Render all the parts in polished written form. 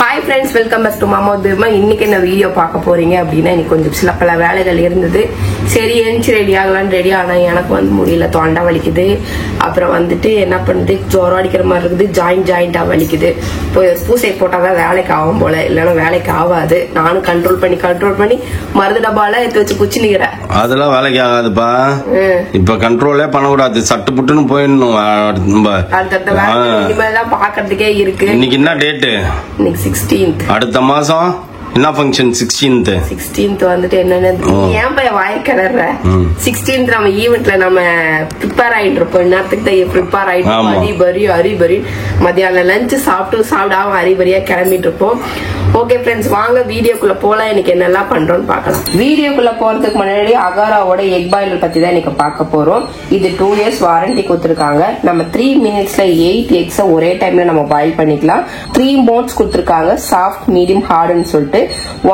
Hi friends, welcome back to Mama Durma. இன்னைக்கு என்ன video பார்க்க போறீங்க அப்படினா எனக்கு கொஞ்சம் சில பல வேலைகள் இருந்தது. சரி எஞ்சி ரெடி ஆகலாம் ரெடி ஆனா எனக்கு வந்து முடியல தொண்டை வலிக்குது. அப்புறம் வந்துட்டு என்ன பண்ணிட்டு ஜோரம் அடிக்கிற மாதிரி இருக்குது. ஜாயிண்டா வலிக்குது. போய் பூசை போட்டாதான் வேலைக்கு ஆகும் போல இல்லனா வேலைக்கு ஆகாது. நானும் கண்ட்ரோல் பண்ணி மருந்து டப்பால எடுத்து வச்சு குச்சி நிக்கிறேன். அதெல்லாம் வேலைக்கு ஆகாதுப்பா. இப்ப கண்ட்ரோலே பண்ண கூடாது. சட்டு புட்டுன்னு போயிடணும். அடுத்த வேலை இனிமேதான் பாக்குறதுக்கே இருக்கு. இன்னைக்கு என்ன டேட்டு? இன்னைக்கு 16th. அடுத்த மாசம் என்ன ஃபங்க்ஷன்? 16th வந்துட்டு என்னன்னு ஏன் பையன் வாய்க்கிற 16th நம்ம ஈவென்ட்ல நம்ம ப்ரிப்பேர் ஆயிட்டு இருப்போம். இன்னத்துக்கு தான் ப்ரிப்பேர் ஆயிட்டு அரிபரி மத்தியானம் லஞ்ச் சாப்பிடாம அரிபரியா கிளம்பிட்டு இருப்போம். ஓகே ஃப்ரெண்ட்ஸ், வாங்க வீடியோக்குள்ள போலாம். எனக்கு என்னெல்லாம் பண்றோம்னு பார்க்கலாம். வீடியோக்குள்ள போறதுக்கு முன்னாடி அகாராவோட எக் பாய்லர் பத்தி தான் எனக்கு பார்க்க போறோம். இது 2 years வாரண்டி கொடுத்துருக்காங்க. நம்ம 3 minutesல 8 eggs ஒரே டைம்ல நம்ம பாயில் பண்ணிக்கலாம். 3 modes கொடுத்துருக்காங்க, சாஃப்ட் மீடியம் ஹார்ட்னு சொல்லிட்டு.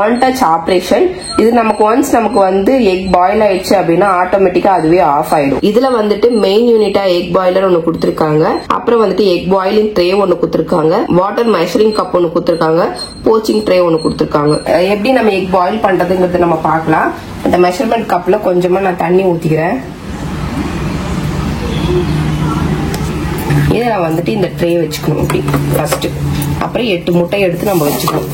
1 touch ஆபரேஷன். இது நமக்கு ஒன்ஸ் நமக்கு வந்து எக் பாயில் ஆயிடுச்சு அப்படின்னா ஆட்டோமேட்டிக்கா அதுவே ஆஃப் ஆயிடும். இதுல வந்துட்டு மெயின் யூனிட்டா எக் பாய்லர் ஒன்னு கொடுத்துருக்காங்க. அப்புறம் வந்துட்டு எக் பாயிலிங் ட்ரே ஒன்னு கொடுத்துருக்காங்க. வாட்டர் மெஷரிங் கப் ஒன்னு கொடுத்துருக்காங்க. போச்சிங் ட்ரே ஒன்னு கொடுத்துருக்காங்க. எப்படி நம்ம எக் பாயில் பண்றதுங்கிறது நம்ம பார்க்கலாம். அந்த மெஷர்மெண்ட் கப்ல கொஞ்சமா நான் தண்ணி ஊத்திக்கிறேன். இதை நான் வந்துட்டு இந்த ட்ரே வச்சுக்கணும் அப்படி ஃபர்ஸ்ட். அப்புறம் 8 முட்டை எடுத்து நம்ம வச்சுக்கணும்.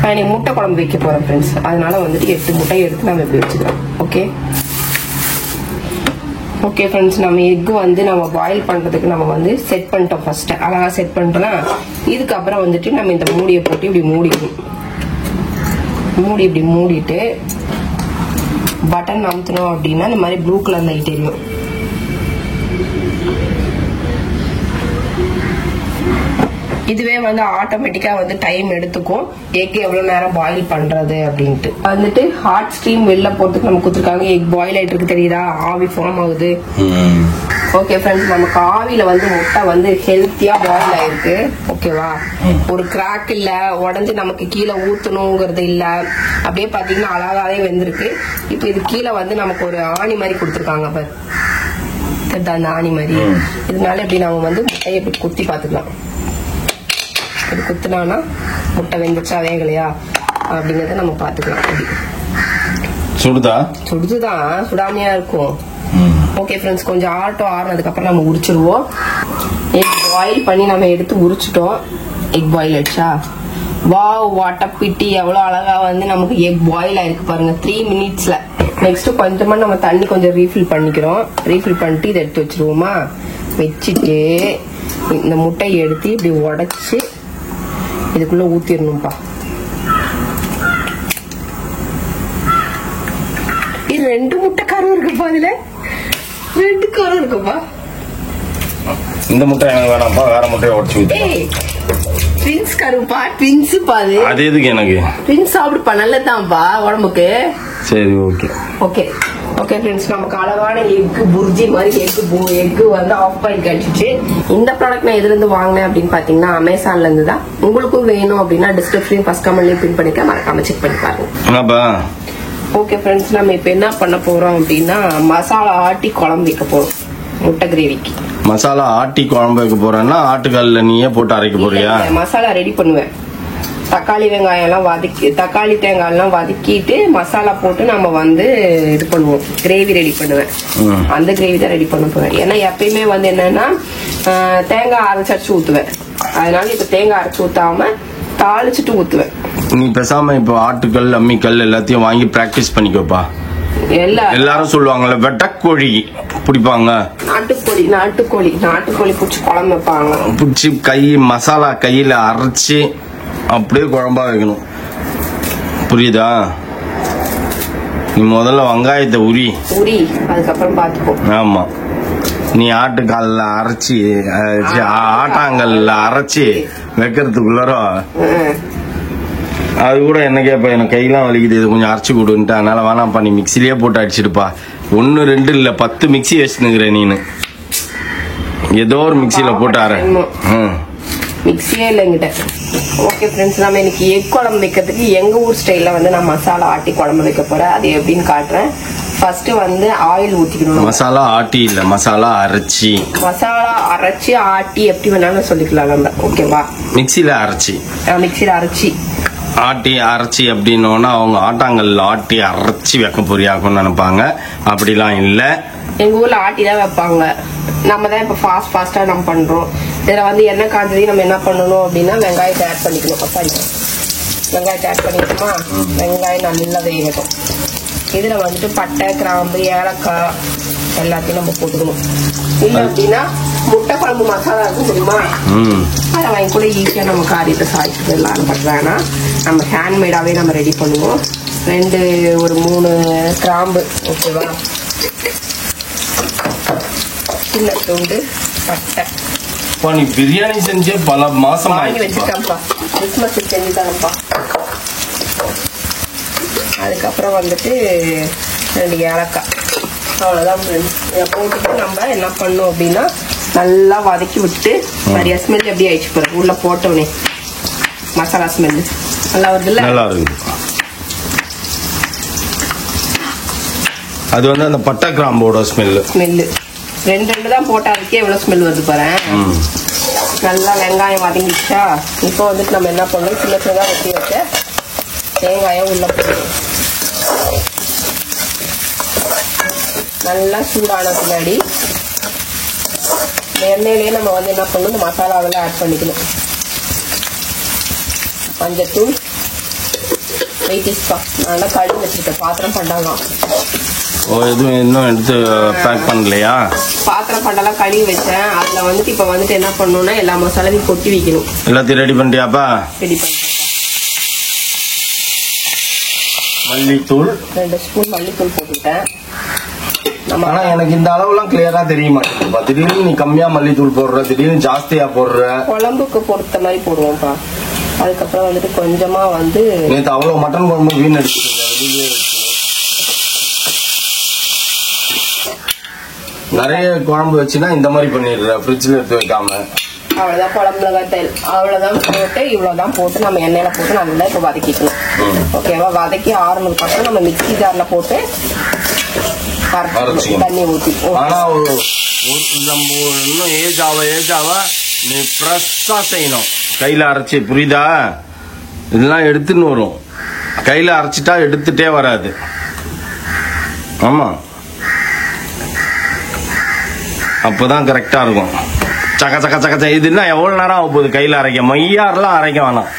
நான் முட்டை குழம்பு வைக்க போறேன் ஃப்ரெண்ட்ஸ். அதனால வந்துட்டு 8 முட்டை எடுத்து நம்ம இப்படி வச்சுக்கலாம். ஓகே ஃப்ரெண்ட்ஸ், நம்ம எக் வந்து நம்ம பாயில் பண்றதுக்கு நம்ம வந்து செட் பண்ணிட்டோம். ஃபர்ஸ்ட் அழகா செட் பண்ணிட்டோம்னா இதுக்கப்புறம் வந்துட்டு நம்ம இந்த மூடியை போட்டு இப்படி மூடிக்கணும். இப்படி மூடிட்டு பட்டன் அமுத்தணும் அப்படின்னா இந்த மாதிரி ப்ளூ கலர் லைட் எரியும். இதுவே வந்து ஆட்டோமேட்டிக்கா வந்து டைம் எடுத்துக்கும் எக் எவ்வளவு நேரம் பாயில் பண்றது அப்படின்ட்டு. வந்துட்டு ஹாட் ஸ்ட்ரீம் வெளில போறதுக்கு நம்ம கொடுத்துருக்காங்க. எக் பாயில் ஆயிட்டு இருக்கு தெரியுதா, ஆவி ஃபார்ம் ஆகுது. ஓகே ஃப்ரெண்ட்ஸ், நமக்கு ஆவியில வந்து முட்டை வந்து ஹெல்த்தியா பாயில் ஆயிருக்கு. ஓகேவா, ஒரு கிராக் இல்ல, உடஞ்சு நமக்கு கீழே ஊத்தணுங்கிறது இல்ல. அப்படியே பாத்தீங்கன்னா அழகாவே வெந்திருக்கு. இப்ப இது கீழே வந்து நமக்கு ஒரு ஆணி மாதிரி கொடுத்துருக்காங்க. அந்த ஆணி மாதிரி இதனால எப்படி நம்ம வந்து முட்டையை இப்படி குத்தி பாத்துக்கலாம். இது குத்துனானா முட்டை வெந்துச்சா வேகலையா அப்படிங்கறத நம்ம பாத்துக்கலாம். சுடுதுதான், சுடாமையா இருக்கும். ஓகே ஃப்ரெண்ட்ஸ், கொஞ்சம் ஆறுனதுக்கு அப்புறம் நம்ம உரிச்சிருவோம். எக் பாயில் பண்ணி நம்ம எடுத்து உரிச்சிட்டோம். எக் பாயில் ஆயிடுச்சா? வாவ், வாட் அ பிட்டி, எவ்வளவு அழகா வந்து நமக்கு எக் பாயில் ஆயிருக்கு பாருங்க 3 minutesல. நெக்ஸ்ட் கொஞ்சமா நம்ம தண்ணி கொஞ்சம் ரீஃபில் பண்ணிக்கிறோம். ரீஃபில் பண்ணிட்டு இதை எடுத்து வச்சிருவோமா. வச்சுட்டு இந்த முட்டையை எடுத்து இப்படி உடைச்சு இதுக்குள்ள ஊத்திடணும்பா. இது 2 முட்டை கரு இருக்குப்பா. அதுல 2 கரு இருக்குப்பா. இந்த முட்டை எனக்கு வேணாம்ப்பா, வேற முட்டையை உடைச்சு ஊத்து. ட்வின்ஸ் கருப்பா, ட்வின்ஸ் பாது. அது எதுக்கு எனக்கு? ட்வின்ஸ் சாப்பிடுப்பா, நல்லதான்ப்பா உடம்புக்கு. சரி ஓகே ஃப்ரெண்ட்ஸ், நமக்கு அழகான எக் புர்ஜி மாதிரி எக் வந்து ஆஃப் பாயில் கிடைச்சிச்சு. இந்த ப்ராடக்ட் நான் எதுல இருந்து வாங்கினேன் அப்படின்னு பாத்தீங்கன்னா அமேசான்ல இருந்து தான். உங்களுக்கும் வேணும் அப்படின்னா டிஸ்கிரிப்ஷன் ஃபர்ஸ்ட் கமெண்ட்லயும் பின் பண்ணிக்க, மறக்காம செக் பண்ணி பாருங்க. ஓகே ஃப்ரெண்ட்ஸ், நம்ம இப்ப என்ன பண்ண போறோம் அப்படின்னா மசாலா ஆட்டி குழம்பு வைக்க போறோம். முட்டை கிரேவிக்கு மசாலா ஆட்டி குழம்பு வைக்க போறேன்னா ஆட்டுக்கல்ல நீயே போட்டு அரைக்க போறியா? மசாலா ரெடி பண்ணுவேன். தக்காளி வெங்காயம் எல்லாம் தக்காளி தேங்காய் எல்லாம் வதக்கிட்டு மசாலா போட்டு நம்ம வந்து இது பண்ணுவோம். கிரேவி ரெடி பண்ணுவேன். அந்த கிரேவி தான் ரெடி பண்ண போவேன். ஏன்னா எப்பயுமே வந்து என்னன்னா தேங்காய் அரைச்சு ஊத்துவேன். அதனால இப்ப தேங்காய் அரைச்சு ஊத்தாம தாளிச்சுட்டு ஊத்துவேன். நீ பேசாம இப்போ ஆட்டுக்கல் அம்மிக்கல் எல்லாத்தையும் வாங்கி பிராக்டிஸ் பண்ணிக்கோப்பா. எல்லாரும் சொல்லுவாங்கல்ல வெட்டக்கோழி பிடிப்பாங்க, நாட்டுக்கோழி பிடிச்சி குழம்பு வைப்பாங்க. பிடிச்சி மசாலா கையில அரைச்சி அப்படியே குழம்பா வைக்கணும். புரியுதா? நீ முதல்ல வெங்காயத்தை உரி அதுக்கப்புறம் பாத்துக்கோ. ஆமா, நீ ஆட்டுக்கால்ல அரைச்சி ஆட்டாங்கல்ல அரைச்சி வைக்கிறதுக்குள்ளார அது கூட என்ன கேப்ப, எனக்கு கையெல்லாம் வலிக்குது, இது கொஞ்சம் அரைச்சி கொடுன்ட்டு. அதனால வேணாம்ப்பா, நீ மிக்சிலேயே போட்டு அடிச்சிடுப்பா. 1 2 இல்ல 10 மிக்சி வச்சுனுக்குற நீனு. ஏதோ ஒரு மிக்சியில போட்டு அரை. மிக்சியே இல்லைங்கிட்ட. ஓகே ஃப்ரெண்ட்ஸ், நம்ம இன்னைக்கு எக் குழம்பு வைக்கிறதுக்கு எங்க ஊர் ஸ்டைல்ல வந்து நான் மசாலா ஆட்டி குழம்பு வைக்க போறேன். அது எப்படின்னு காட்டுறேன். ஃபர்ஸ்ட் வந்து ஆயில் ஊத்திக்கணும். மசாலா ஆட்டி இல்ல, மசாலா அரைச்சி. மசாலா அரைச்சி ஆட்டி எப்படி வேணாலும் சொல்லிக்கலாம் நம்ம. ஓகேவா? மிக்சில அரைச்சி. மிக்சில அரைச்சி ஆட்டி அரைச்சி அப்படின்னோன்னா அவங்க ஆட்டாங்கல்ல ஆட்டி அரைச்சி வைக்க பொரியாக்கும்னு நினைப்பாங்க. அப்படிலாம் இல்லை, எங்க ஊர்ல ஆட்டி தான் வைப்பாங்க. நம்ம தான் இப்ப ஃபாஸ்டா நம்ம பண்றோம். இதுல வந்து எண்ணெய் காஞ்சதையும் நம்ம என்ன பண்ணணும் அப்படின்னா வெங்காயத்தை ஆட் பண்ணிக்கணும். சாரி, வெங்காயத்தை ஆட் பண்ணிக்கணுமா? வெங்காயம் நல்லா வேகட்டும். இதுல வந்துட்டு பட்டை, கிராம்பு, ஏலக்காய் எல்லாத்தையும் நம்ம போட்டுக்கணும். இல்ல அப்படின்னா முட்டை குழம்பு மசாலா இருக்கும் தெரியுமா, அதை வாங்கி கூட ஈஸியா நம்ம காரியத்தை சாய்ச்சிட்டு போயிடலாம். பட் வேணா நம்ம ஹேண்ட்மேடாவே நம்ம ரெடி பண்ணுவோம். ஒரு 3 கிராம்பு. ஓகேவா? சின்ன துண்டு பட்டை. நீ பிரியாணி செஞ்சே பல மாசம் வாங்கி வச்சுட்டேன்ப்பா, கிறிஸ்மஸ் செஞ்சுட்டாங்கப்பா. அதுக்கப்புறம் வந்துட்டு 2 ஏலக்காய். அவ்வளோதான் ஃப்ரெண்ட்ஸ். இதை போட்டுட்டு நம்ம என்ன பண்ணோம் அப்படின்னா நல்லா வதக்கி விட்டு நிறைய ஸ்மெல் எப்படி ஆயிடுச்சு பாரு. உள்ள போட்டோன்னே மசாலா ஸ்மெல் நல்லா வருது இல்ல? நல்லா இருக்கு. அது வந்து அந்த பட்டை கிராம்போட ஸ்மெல்லு 2 தான் போட்டா அதுக்கே எவ்வளவு ஸ்மெல் வருது பாரு. நல்லா வெங்காயம் வதங்கிடுச்சா? இப்போ வந்துட்டு நம்ம என்ன பண்ணணும், சின்ன சின்னதாக வெட்டி வச்ச தேங்காயம் உள்ள போடணும். நல்லா சூடான பின்னாடி எண்ணெயிலேயே நம்ம வந்து என்ன பண்ணணும், இந்த மசாலாவெல்லாம் ஆட் பண்ணிக்கணும். மஞ்சத்தூள், வெயிட் டீஸ்பா. நல்லா கழுவி வச்சுருக்கேன், பாத்திரம் பண்ணலாம். எதுவும் இன்னும் எடுத்து பேக் பண்ணலையா? பாத்திரம் பண்ணலாம் கழுவி வச்சேன். அதுல வந்துட்டு இப்ப வந்துட்டு என்ன பண்ணணும்னா எல்லா மசாலாவையும் கொட்டி வைக்கணும். எல்லாத்தையும் ரெடி பண்ணிட்டியாப்பா? ரெடி பண்ணிட்டேன். மல்லித்தூள் 2 ஸ்பூன் மல்லித்தூள் போட்டுட்டேன். ஆனா எனக்கு இந்த அளவுலாம் கிளியரா தெரிய மாட்டேங்குது. திடீர்னு நீ கம்மியா மல்லித்தூள் போடுற, திடீர்னு ஜாஸ்தியா போடுற. குழம்புக்கு பொறுத்த மாதிரி போடுவோம்ப்பா. அதுக்கப்புறம் வந்துட்டு கொஞ்சமா வந்து நேற்று அவ்வளவு மட்டன் குழம்பு வீண் அடிச்சுக்கோங்க. நிறைய குழம்பு வச்சுன்னா இந்த மாதிரி பண்ணிடுற, ஃப்ரிட்ஜ்ல எடுத்து வைக்காம. அவ்வளவுதான். குழம்புல தையல் அவ்வளவுதான் போட்டு இவ்வளவுதான் போட்டு நம்ம எண்ணெயில போட்டு நல்லா இப்ப வதக்கிக்கணும். ஓகேவா? வதக்கி ஆறுனதுக்கு அப்புறம் நம்ம மிக்ஸி ஜார்ல போட்டு தண்ணி ஊத்தி. ஆனா நம்ம இன்னும் ஏஜ் ஆவ நீ ஃப்ரெஷ்ஷா செய்யணும். கையில அரைச்சி, புரியுதா? இதெல்லாம் எடுத்துன்னு வரும். கையில அரைச்சிட்டா எடுத்துட்டே வராது. ஆமா, அப்பதான் கரெக்டா இருக்கும். சக்க சக்க சக்க. இதுன்னா எவ்வளவு நேரம் ஆக போகுது கையில அரைக்க? மையாரெல்லாம் அரைக்க வேணாம்,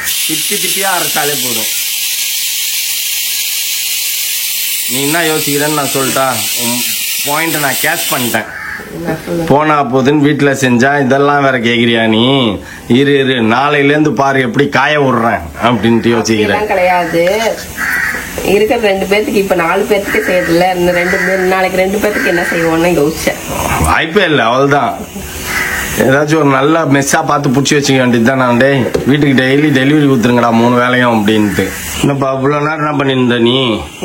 திட்டியா அரைச்சாலே போதும். நீ என்ன யோசிக்கிறேன்னு நான் சொல்லிட்டா, பாயிண்ட் நான் கேட்ச் பண்ணிட்டேன். போனா போதுன்னு வீட்டுல செஞ்சா இதெல்லாம் வேற கேக்குறியா நீ? இரு நாளையில இருந்து பாரு எப்படி காய விடுறேன் அப்படின்ட்டு யோசிக்கிறேன். கிடையாது, இருக்கிற 2 பேருக்கு இப்ப 4 பேருக்கு செய்யறதுல நாளைக்கு 2 பேருக்கு என்ன செய்வோம்னு யோசிச்சேன். வாய்ப்பே இல்லை, அவ்வளவுதான். ஏதாச்சும் ஒரு நல்ல மெஸ்ஸா பார்த்து பிடிச்சி வச்சுக்க வேண்டியதுதான். நான் வீட்டுக்கு டெய்லி டெலிவரி கொடுத்துருங்கடா 3 வேலையும் அப்படின்ட்டு. என்னப்பா இவ்வளவு நேரம் என்ன பண்ணிருந்த நீ?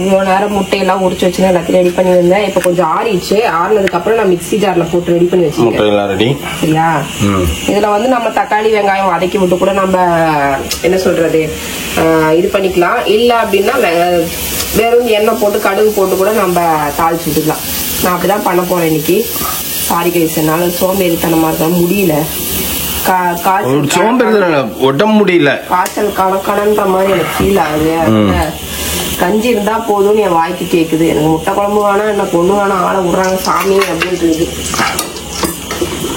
இவ்வளவு நேரம் முட்டையெல்லாம் உரிச்சு வச்சு எல்லாத்தையும் ரெடி பண்ணி வந்தேன். இப்ப கொஞ்சம் ஆறிடுச்சு. ஆறுனதுக்கு அப்புறம் நான் மிக்ஸி ஜார்ல போட்டு ரெடி பண்ணி வச்சேன். முட்டையெல்லாம் ரெடி. சரியா? இதுல வந்து நம்ம தக்காளி வெங்காயம் வதக்கி விட்டு கூட நம்ம என்ன சொல்றது இது பண்ணிக்கலாம். இல்ல அப்படின்னா வெறும் எண்ணெய் போட்டு கடுகு போட்டு கூட நம்ம தாளிச்சு விட்டுக்கலாம். நான் அப்படிதான் பண்ண போறேன் இன்னைக்கு. சாரி கைஸ், என்னால சோம்பேறித்தனமா இருக்க முடியல. உடம்பு முடியல, காய்ச்சல் கணக்கானன்ற மாதிரி எனக்கு ஃபீல் ஆகுது. கஞ்சி இருந்தா போதும்னு என் வாய்க்கு கேக்குது. எனக்கு முட்டை குழம்பு வேணாம், என்ன பொண்ணு வேணாம், ஆளை விடுறாங்க சாமி அப்படின்றது.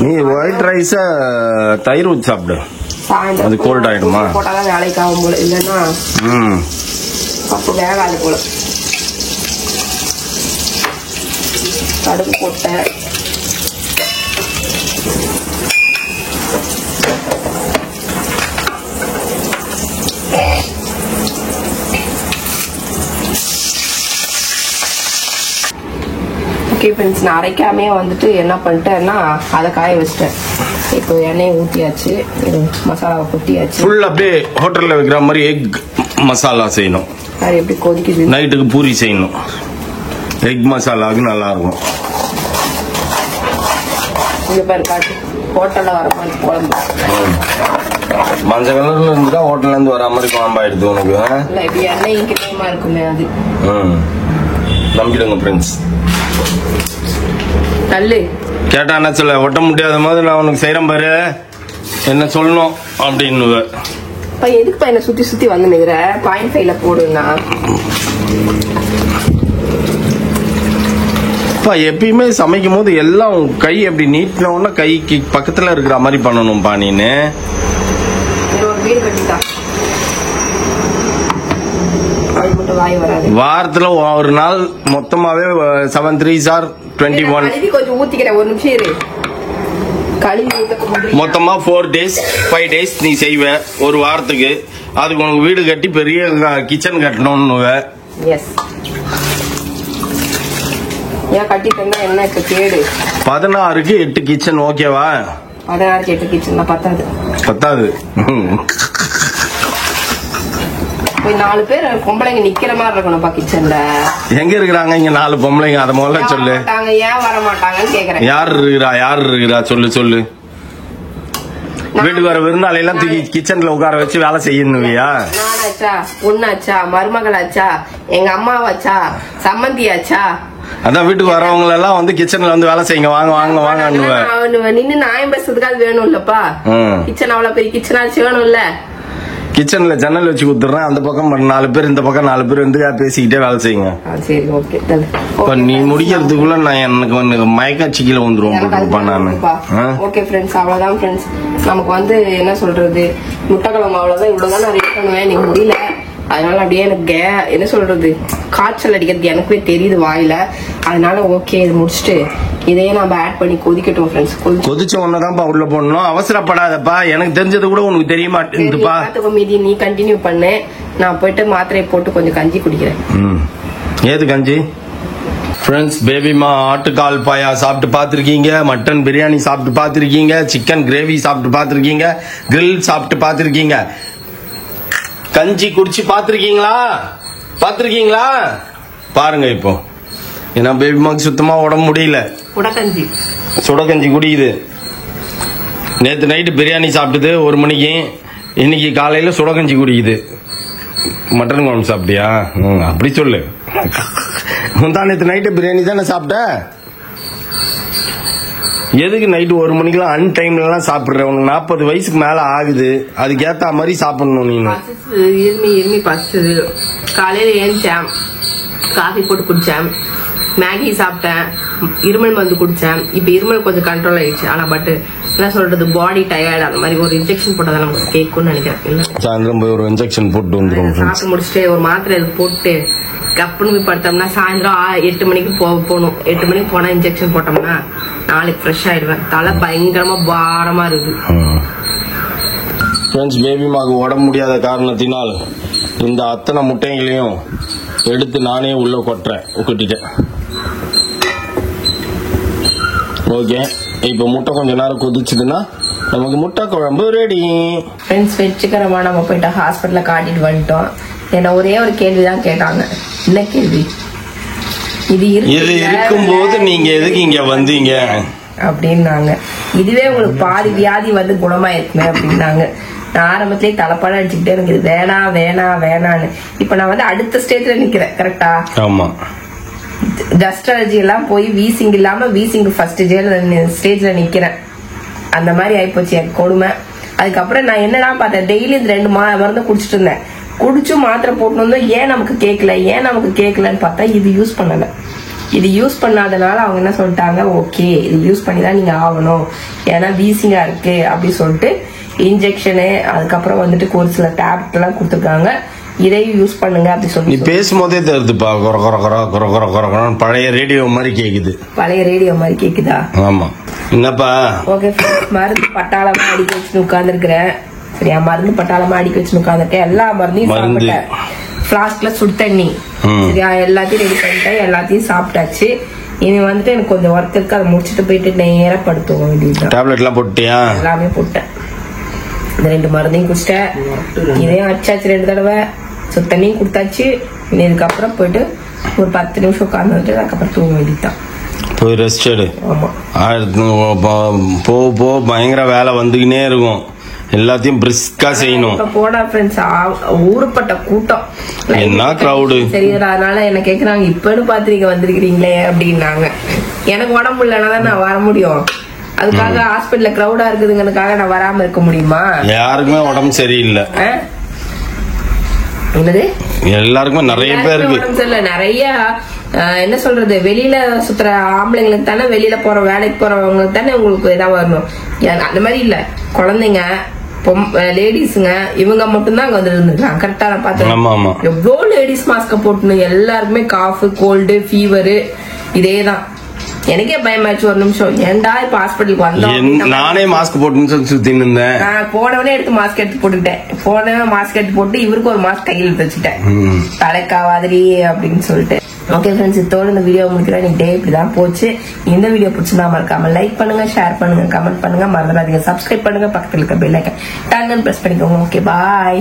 நீ ஒயிட் ரைஸ தயிர் ஊற்றி சாப்பிடு. அது கோல்ட் ஆயிடுமா? போட்டாதான் வேலைக்கு ஆகும் போல, இல்லன்னா அப்போ வேகாது போல. கடுகு போட்டேன். ஓகே ஃப்ரெண்ட்ஸ், நான் அரைக்காமே வந்துட்டு என்ன பண்ணிட்டேன்னா அதை காய வச்சிட்டேன். இப்போ எண்ணெயை ஊற்றியாச்சு, மசாலாவை கொட்டியாச்சு. ஃபுல் அப்படியே ஹோட்டல்ல வைக்கிற மாதிரி எக் மசாலா செய்யணும். அது எப்படி கொதிக்குது? நைட்டுக்கு பூரி செய்யணும். எக் மசாலாவுக்கு நல்லா இருக்கும். இங்க பாரு காட்டு, ஹோட்டல்ல வர மாதிரி குழம்பு. மஞ்சள் கலர்ல இருந்துதான் ஹோட்டல்ல இருந்து வர மாதிரி குழம்பு ஆயிடுது உனக்கு. இல்ல இப்படி எண்ணெய் கிரீமா இருக்குமே அது. நம்பிடுங்க ஃப்ரெண்ட்ஸ். தள்ளு கேட்டா என்ன சொல்ல, ஒட்ட முடியாத மாதிரி நான் உனக்கு செய்யறேன் பாரு, என்ன சொல்லணும் அப்படின்னு. எதுக்குப்பா என்ன சுத்தி சுத்தி வந்து நிக்கிற? 0.5ல போடுனா எப்பயுமே சமைக்கும் போது எல்லாம் கை அப்படி நீட்டின கைக்கு பக்கத்துல இருக்கிற மாதிரி பண்ணணும்பா நீனு. வாரத்துல ஒரு நாள் மொத்தமாவே 7 3s are 21. கொஞ்சம் ஊத்திக்கிறேன், ஒரு நிமிஷம் இரு. மொத்தமா 4 days 5 days நீ செய்வ ஒரு வாரத்துக்கு. அதுக்கு உனக்கு வீடு கட்டி பெரிய கிச்சன் கட்டணும்னு. எஸ், ஏன் கட்டிட்டா என்ன கேடு? 16க்கு 8 கிச்சன் ஓகேவா? 16க்கு 8 கிச்சன் பத்தாது. போய் 4 பேர் பொம்பளைங்க நிக்கிற மாதிரி இருக்கணும்ப்பா கிச்சன்ல. எங்க இருக்கிறாங்க இங்க 4 பொம்பளைங்க? அத முதல்ல சொல்லு. ஏன் வர மாட்டாங்கன்னு கேக்குறேன். யாரு இருக்கிறா சொல்லு. வீட்டுக்கு வர விருந்தாளையெல்லாம் தூக்கி கிச்சன்ல உட்கார வச்சு வேலை செய்யணுவியா? நானாச்சா, பொண்ணாச்சா, மருமகளாச்சா, எங்க அம்மாவாச்சா, சம்மந்தியாச்சா? அதான் வீட்டுக்கு வரவங்க எல்லாம் வந்து கிச்சன்ல வந்து வேலை செய்யுங்க, வாங்க நின்னு நியாயம் பேசுறதுக்காக வேணும் இல்லப்பா. கிச்சன் அவ்வளவு பெரிய கிச்சனாச்சு வேணும்ல. கிச்சன்ல ஜன்னல் வச்சு குடுத்துறேன், அந்த பக்கம் 4 பேர், இந்த பக்கம் 4 பேர் வந்து பேசிக்கிட்டே வேலை செய்யுங்க. சரி, ஓகே. நீ முடிக்கிறதுக்குள்ள நான் எனக்கு மயக்காட்சிக்கல வந்துருவோம் நானு. ஓகே ஃப்ரெண்ட்ஸ், அவ்வளவுதான் ஃப்ரெண்ட்ஸ். நமக்கு வந்து என்ன சொல்றது, முட்டைக்கிழமை அவ்வளவுதான், இவ்வளவுதான் நான் ரெடி பண்ணுவேன். எனக்கு முடியல, அதனால அப்படியே எனக்கு என்ன சொல்றது, காய்ச்சல் அடிக்கிறது எனக்குவே தெரியுது வாயில. அதனால ஓகே, இது முடிச்சுட்டு இதையே நம்ம ஆட் பண்ணி கொதிக்கட்டும் ஃப்ரெண்ட்ஸ். கொதிச்ச ஒன்னதான்ப்பா உள்ள போடணும், அவசரப்படாதப்பா. எனக்கு தெரிஞ்சது கூட உனக்கு தெரிய மாட்டேங்குதுப்பா. மீதி நீ கண்டினியூ பண்ணு, நான் போயிட்டு மாத்திரையை போட்டு கொஞ்சம் கஞ்சி குடிக்கிறேன். ஏது கஞ்சி? ஃப்ரெண்ட்ஸ், பேபிமா ஆட்டுக்கால் பாயா சாப்பிட்டு பார்த்துருக்கீங்க, மட்டன் பிரியாணி சாப்பிட்டு பார்த்துருக்கீங்க, சிக்கன் கிரேவி சாப்பிட்டு பார்த்துருக்கீங்க, கிரில் சாப்பிட்டு பார்த்துருக்கீங்க. கஞ்சி குடிச்சு பார்த்துருக்கீங்களா? பாருங்க இப்போ. ஏன்னா பேபிமாக்கு சுத்தமா உடம்பு முடியல, சுடக்கஞ்சி குடிக்குது. நேத்து நைட்டு பிரியாணி சாப்பிட்டது 1 மணிக்கு, இன்னைக்கு காலையில சுடக்கஞ்சி குடிக்குது. மட்டன் குழம்பு சாப்பிட்டியா? அப்படி சொல்லு. முந்தா நேத்து நைட்டு பிரியாணி தானே சாப்பிட்ட? எதுக்கு நைட்டு 1 மணிக்கெல்லாம் அன்டைம்ல எல்லாம் சாப்பிடுற? உனக்கு 40 வயசுக்கு மேல ஆகுது, அதுக்கு ஏத்த மாதிரி சாப்பிடணும். நீங்க இருமி பசுது. காலையில ஏஞ்சேன், காஃபி போட்டு குடிச்சேன், மேகி சாப்பிட்டேன், இருமல் மருந்து குடிச்சேன். இப்ப இருமல் கொஞ்சம் கண்ட்ரோல் ஆயிடுச்சு. ஆனா பட் என்ன சொல்றது, பாடி டயர்ட். அந்த மாதிரி ஒரு இன்ஜெக்ஷன் போட்டதான் நமக்கு கேட்கும்னு நினைக்கிறேன். சாயந்தரம் போய் ஒரு இன்ஜெக்ஷன் போட்டு வந்துடும். சாப்பிட்டு முடிச்சுட்டு ஒரு மாத்திரை போட்டு கப்புன்னு போய் படுத்தோம்னா சாயந்தரம் 8 மணிக்கு போகணும். 8 மணிக்கு போனா இன்ஜெக்ஷன் போட்டோம்னா நாளைக்கு ஃப்ரெஷ் ஆயிடுவேன். தலை பயங்கரமா பாரமா இருக்கு. பேபிமாக்கு உடம்பு முடியாத காரணத்தினால் இந்த அத்தனை முட்டைகளையும் எடுத்து நானே உள்ள கொட்டிட்டேன். ஓகே, இப்ப முட்டை கொஞ்ச நேரம் கொதிச்சுதுன்னா நமக்கு முட்டை குழம்பு ரெடி. ஃப்ரெண்ட்ஸ், வெற்றிகரமா நம்ம போயிட்டு ஹாஸ்பிட்டல்ல காட்டிட்டு வந்துட்டோம். என்ன ஒரே ஒரு கேள்விதான் கேட்டாங்க. என்ன கேள்வி? இது இருக்கும்போது நீங்க எதுக்கு இங்க வந்தீங்க அப்படின்னாங்க. இதுவே உங்களுக்கு பாதி வியாதி வந்து குணமாயிருக்குமே அப்படின்னாங்க. நான் ஆரம்பத்திலேயே தலைப்பாட அடிச்சுக்கிட்டே எனக்கு இது வேணான்னு. இப்ப நான் வந்து அடுத்த ஸ்டேஜ்ல நிக்கிறேன். கரெக்டா? ஆமா. டஸ்ட் அலர்ஜி எல்லாம் போய் வீசிங் இல்லாம வீசிங் ஃபர்ஸ்ட் ஸ்டேஜ்ல நிக்கிறேன். அந்த மாதிரி ஆயிப்போச்சு எனக்கு கொடுமை. அதுக்கப்புறம் நான் என்னடா பார்த்தேன், டெய்லி இந்த 2 மருந்து குடிச்சிட்டு இருந்தேன். குடிச்சும் மாத்திரை போட்டு வந்தோம். ஏன் நமக்கு கேட்கலன்னு பார்த்தா இது யூஸ் பண்ணல. இது யூஸ் பண்ணாதனால அவங்க என்ன சொல்லிட்டாங்க, ஓகே இது யூஸ் பண்ணி தான் நீங்க ஆகணும், ஏன்னா வீசிங்கா இருக்கு அப்படி சொல்லிட்டு இன்ஜெக்ஷனு, அதுக்கப்புறம் வந்துட்டு ஒரு சில டேப்லெட் எல்லாம் கொடுத்துருக்காங்க. இதையும் யூஸ் பண்ணுங்க அப்படி சொல்லி. பேசும்போதே தெரியுதுப்பா, பழைய ரேடியோ மாதிரி கேக்குதா? ஆமா. என்னப்பா? ஓகே, மருந்து பட்டாளமா அடிக்க வச்சு உட்கார்ந்துருக்கிறேன். சரியா, மருந்து பட்டாளமா அடிக்க வச்சு உட்கார்ந்துருக்கேன். எல்லா மருந்தையும் சாப்பிட்டேன். பிளாஸ்க்ல சுடு தண்ணி, சரியா, எல்லாத்தையும் ரெடி பண்ணிட்டேன், எல்லாத்தையும் சாப்பிட்டாச்சு. இனி வந்துட்டு எனக்கு கொஞ்சம் ஒர்க் இருக்கு, அதை முடிச்சுட்டு போயிட்டு நேரா படுத்துவோம் வேண்டியது. டேப்லெட் எல்லாம் போட்டியா? எல்லாமே போட்டேன். இந்த 2 மருந்தையும் குடிச்சிட்டேன். இதையும் அடிச்சாச்சு 2 தடவை. சுடு தண்ணியும் கொடுத்தாச்சு. இனி இதுக்கப்புறம் போயிட்டு ஒரு 10 நிமிஷம் உட்கார்ந்துட்டு அதுக்கப்புறம் தூங்க வேண்டியதுதான். போய் ரெஸ்ட் எடு. ஆமா, போ பயங்கர வேலை வந்துக்கினே இருக்கும். எல்லாத்தையும் பிரிஸ்கா செய்யணும். இப்ப போடா ஃப்ரெண்ட்ஸ், ஊருப்பட்ட கூட்டம், என்ன கிரௌடு. சரி, அதனால என்ன கேக்குறாங்க, இப்பன்னு பாத்து நீங்க வந்திருக்கிறீங்களே அப்படின்னாங்க. எனக்கு உடம்பு இல்லைன்னா நான் வர முடியும். அதுக்காக ஹாஸ்பிட்டல்ல கிரௌடா இருக்குதுங்கிறதுக்காக நான் வராம இருக்க முடியுமா? யாருக்குமே உடம்பு சரியில்லை. என்னது, எல்லாருக்குமே நிறைய பேருக்கு உடம்பு சரியில்லை. நிறைய என்ன சொல்றது, வெளியில சுத்துற ஆம்பளைங்களுக்கு தானே, வெளியில போற வேலைக்கு போறவங்களுக்கு தானே உங்களுக்கு ஏதாவது வரணும். அந்த மாதிரி இல்ல, குழந்தைங்க, லேடிஸுங்க, இவங்க மட்டும்தான் அங்க வந்து இருந்துருக்காங்க. கரெக்டா நான் பார்த்தேன். எவ்வளவு லேடிஸ் மாஸ்க போட்டுன்னு எல்லாருக்குமே காஃபு, கோல்டு, ஃபீவரு இதேதான். எனக்கே பயமாச்சு ஒரு நிமிஷம். ஏன்டா இப்ப ஹாஸ்பிட்டலுக்கு வந்தோம். நானே மாஸ்க் போட்டு சுத்தி இருந்தேன். நான் போனவனே எடுத்து மாஸ்க் எடுத்து போட்டுக்கிட்டேன். போனவனே மாஸ்க் எடுத்து போட்டு இவருக்கு ஒரு மாஸ்க் கையில் வச்சுட்டேன், தலைக்காவாதிரி அப்படின்னு சொல்லிட்டு. ஓகே ஃப்ரெண்ட்ஸ், இதோட இந்த வீடியோ முடிக்கிறேன். இன்னைக்கு டே இப்படிதான் போச்சு. இந்த வீடியோ பிடிச்சிருந்தா மறக்காம லைக் பண்ணுங்க, ஷேர் பண்ணுங்க, கமெண்ட் பண்ணுங்க, மறந்துடாதீங்க சப்ஸ்கிரைப் பண்ணுங்க, பக்கத்துல இருக்க பெல் ஐகான் டாங்கன்னு பிரஸ் பண்ணிக்கோங்க. ஓகே, பாய்.